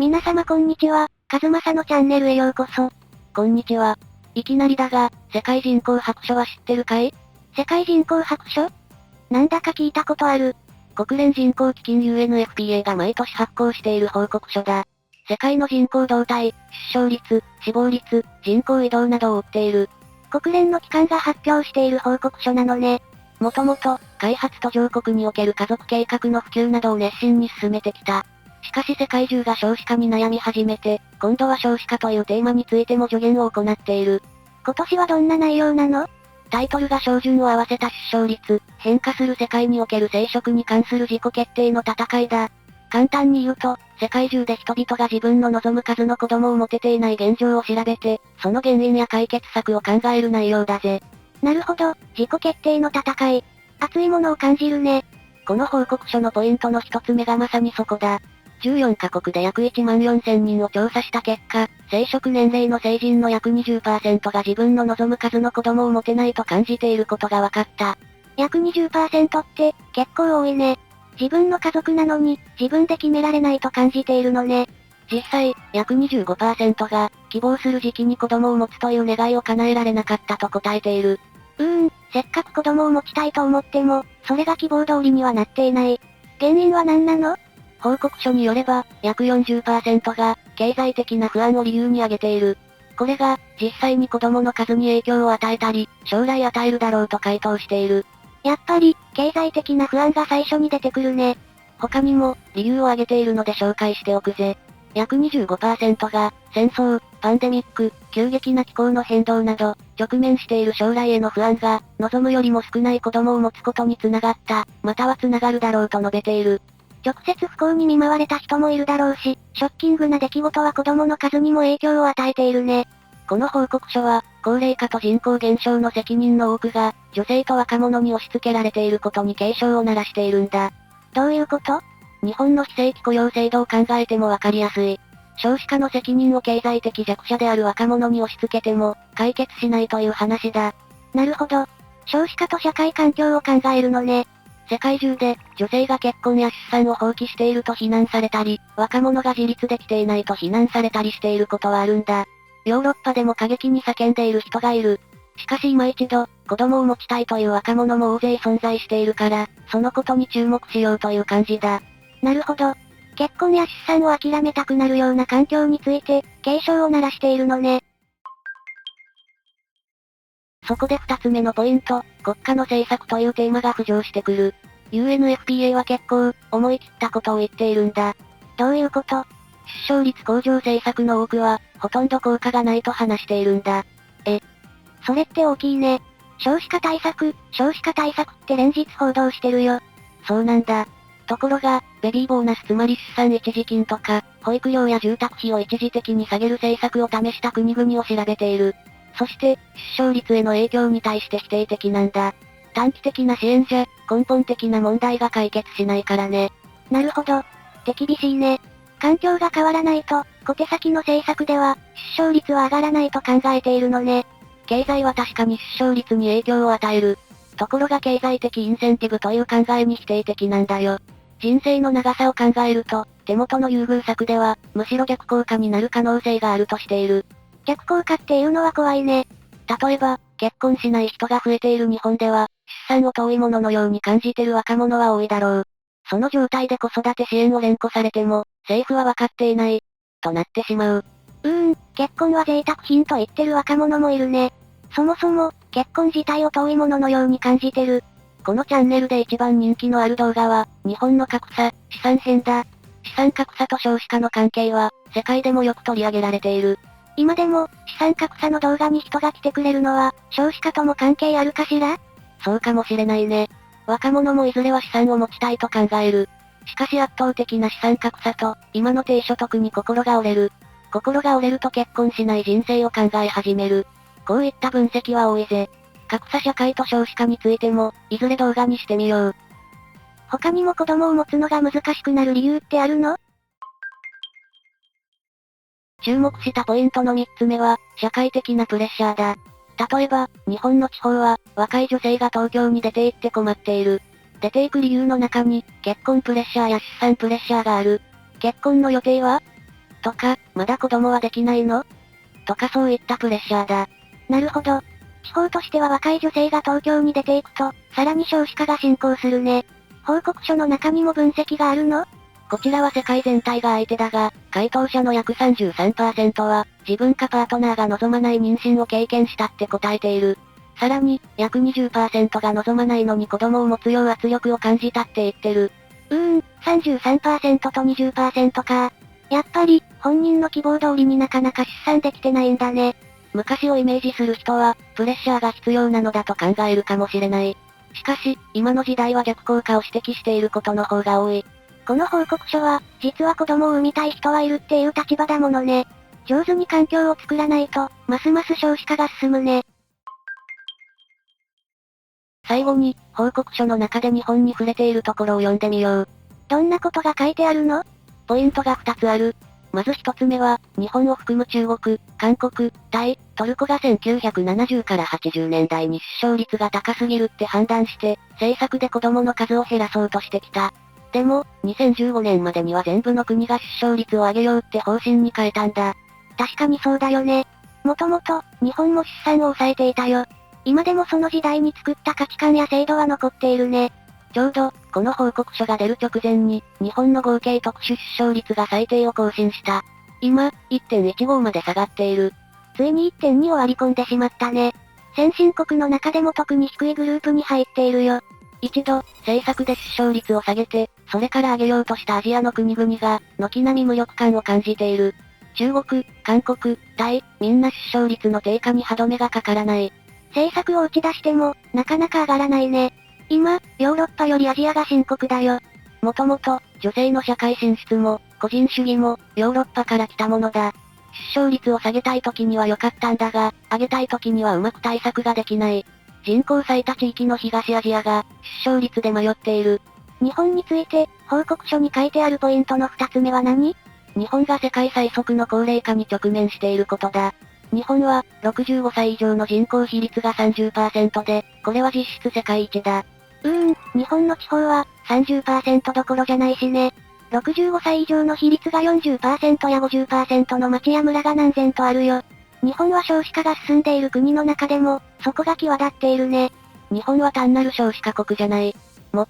皆様こんにちは、カズマサのチャンネルへようこそ。こんにちは。いきなりだが、世界人口白書は知ってるかい？世界人口白書？なんだか聞いたことある。国連人口基金 UNFPA が毎年発行している報告書だ。世界の人口動態、出生率、死亡率、人口移動などを追っている。国連の機関が発表している報告書なのね。もともと、開発途上国における家族計画の普及などを熱心に進めてきた。しかし世界中が少子化に悩み始めて、今度は少子化というテーマについても助言を行っている。今年はどんな内容なの？タイトルが照準を合わせた出生率、変化する世界における生殖に関する自己決定の戦いだ。簡単に言うと、世界中で人々が自分の望む数の子供を持てていない現状を調べて、その原因や解決策を考える内容だぜ。なるほど、自己決定の戦い。熱いものを感じるね。この報告書のポイントの一つ目がまさにそこだ。14カ国で約1万4000人を調査した結果、生殖年齢の成人の約20%が自分の望む数の子供を持てないと感じていることが分かった。約20%って、結構多いね。自分の家族なのに、自分で決められないと感じているのね。実際、約25%が、希望する時期に子供を持つという願いを叶えられなかったと答えている。せっかく子供を持ちたいと思っても、それが希望通りにはなっていない。原因は何なの？報告書によれば、約40%が、経済的な不安を理由に挙げている。これが、実際に子供の数に影響を与えたり、将来与えるだろうと回答している。やっぱり、経済的な不安が最初に出てくるね。他にも、理由を挙げているので紹介しておくぜ。約25%が、戦争、パンデミック、急激な気候の変動など、直面している将来への不安が、望むよりも少ない子供を持つことにつながった、またはつながるだろうと述べている。直接不幸に見舞われた人もいるだろうし、ショッキングな出来事は子供の数にも影響を与えているね。この報告書は、高齢化と人口減少の責任の多くが、女性と若者に押し付けられていることに警鐘を鳴らしているんだ。どういうこと？日本の非正規雇用制度を考えてもわかりやすい。少子化の責任を経済的弱者である若者に押し付けても、解決しないという話だ。なるほど。少子化と社会環境を考えるのね。世界中で、女性が結婚や出産を放棄していると非難されたり、若者が自立できていないと非難されたりしていることはあるんだ。ヨーロッパでも過激に叫んでいる人がいる。しかし今一度、子供を持ちたいという若者も大勢存在しているから、そのことに注目しようという感じだ。なるほど。結婚や出産を諦めたくなるような環境について、警鐘を鳴らしているのね。そこで二つ目のポイント、国家の政策というテーマが浮上してくる。UNFPA は結構、思い切ったことを言っているんだ。どういうこと？出生率向上政策の多くは、ほとんど効果がないと話しているんだ。それって大きいね。少子化対策って連日報道してるよ。そうなんだ。ところが、ベビーボーナスつまり出産一時金とか、保育料や住宅費を一時的に下げる政策を試した国々を調べている。そして、出生率への影響に対して否定的なんだ。短期的な支援じゃ、根本的な問題が解決しないからね。なるほど。手厳しいね。環境が変わらないと、小手先の政策では、出生率は上がらないと考えているのね。経済は確かに出生率に影響を与える。ところが経済的インセンティブという考えに否定的なんだよ。人生の長さを考えると、手元の優遇策では、むしろ逆効果になる可能性があるとしている。逆効果っていうのは怖いね。例えば、結婚しない人が増えている日本では、出産を遠いもののように感じてる若者は多いだろう。その状態で子育て支援を連呼されても、政府は分かっていない、となってしまう。結婚は贅沢品と言ってる若者もいるね。そもそも、結婚自体を遠いもののように感じてる。このチャンネルで一番人気のある動画は、日本の格差、資産編だ。資産格差と少子化の関係は、世界でもよく取り上げられている。今でも、資産格差の動画に人が来てくれるのは、少子化とも関係あるかしら？そうかもしれないね。若者もいずれは資産を持ちたいと考える。しかし圧倒的な資産格差と、今の低所得に心が折れる。心が折れると結婚しない人生を考え始める。こういった分析は多いぜ。格差社会と少子化についても、いずれ動画にしてみよう。他にも子供を持つのが難しくなる理由ってあるの？注目したポイントの3つ目は、社会的なプレッシャーだ。例えば、日本の地方は、若い女性が東京に出て行って困っている。出て行く理由の中に、結婚プレッシャーや出産プレッシャーがある。結婚の予定は？とか、まだ子供はできないのとかそういったプレッシャーだ。なるほど。地方としては若い女性が東京に出ていくと、さらに少子化が進行するね。報告書の中にも分析があるの？こちらは世界全体が相手だが、回答者の約 33% は、自分かパートナーが望まない妊娠を経験したって答えている。さらに、約 20% が望まないのに子供を持つよう圧力を感じたって言ってる。33% と 20% か。やっぱり、本人の希望通りになかなか出産できてないんだね。昔をイメージする人は、プレッシャーが必要なのだと考えるかもしれない。しかし、今の時代は逆効果を指摘していることの方が多い。この報告書は、実は子供を産みたい人はいるっていう立場だものね。上手に環境を作らないと、ますます少子化が進むね。最後に、報告書の中で日本に触れているところを読んでみよう。どんなことが書いてあるの？ポイントが2つある。まず1つ目は、日本を含む中国、韓国、タイ、トルコが1970から80年代に出生率が高すぎるって判断して、政策で子供の数を減らそうとしてきた。でも、2015年までには全部の国が出生率を上げようって方針に変えたんだ。確かにそうだよね。もともと、日本も出産を抑えていたよ。今でもその時代に作った価値観や制度は残っているね。ちょうど、この報告書が出る直前に、日本の合計特殊出生率が最低を更新した。今、1.15 まで下がっている。ついに 1.2 を割り込んでしまったね。先進国の中でも特に低いグループに入っているよ。一度、政策で出生率を下げて、それから上げようとしたアジアの国々が、軒並み無力感を感じている。中国、韓国、タイ、みんな出生率の低下に歯止めがかからない。政策を打ち出しても、なかなか上がらないね。今、ヨーロッパよりアジアが深刻だよ。もともと、女性の社会進出も、個人主義も、ヨーロッパから来たものだ。出生率を下げたい時には良かったんだが、上げたい時にはうまく対策ができない。人口最多地域の東アジアが、出生率で迷っている。日本について、報告書に書いてあるポイントの2つ目は何？日本が世界最速の高齢化に直面していることだ。日本は、65歳以上の人口比率が 30% で、これは実質世界一だ。日本の地方は、30% どころじゃないしね。65歳以上の比率が 40% や 50% の町や村が何千とあるよ。日本は少子化が進んでいる国の中でも、そこが際立っているね。日本は単なる少子化国じゃない。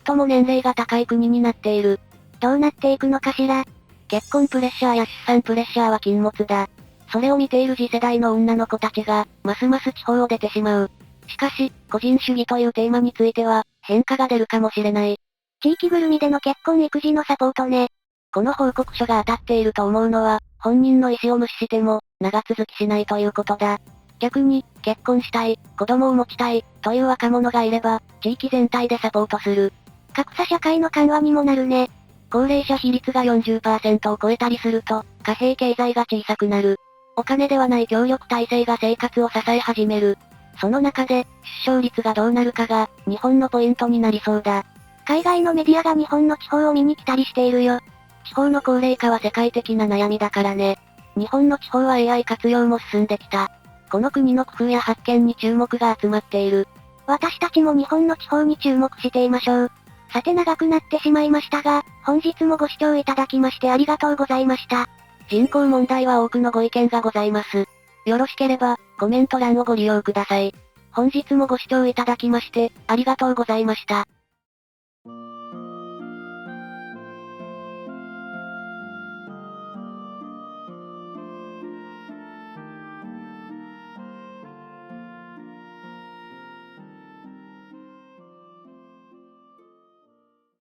最も年齢が高い国になっている。どうなっていくのかしら。結婚プレッシャーや出産プレッシャーは禁物だ。それを見ている次世代の女の子たちが、ますます地方を出てしまう。しかし、個人主義というテーマについては、変化が出るかもしれない。地域ぐるみでの結婚育児のサポートね。この報告書が当たっていると思うのは、本人の意思を無視しても、長続きしないということだ。逆に、結婚したい、子供を持ちたい、という若者がいれば、地域全体でサポートする。格差社会の緩和にもなるね。高齢者比率が 40% を超えたりすると、貨幣経済が小さくなる。お金ではない協力体制が生活を支え始める。その中で、出生率がどうなるかが、日本のポイントになりそうだ。海外のメディアが日本の地方を見に来たりしているよ。地方の高齢化は世界的な悩みだからね。日本の地方は AI 活用も進んできた。この国の工夫や発見に注目が集まっている。私たちも日本の地方に注目していましょう。さて長くなってしまいましたが、本日もご視聴いただきましてありがとうございました。人口問題は多くのご意見がございます。よろしければ、コメント欄をご利用ください。本日もご視聴いただきまして、ありがとうございました。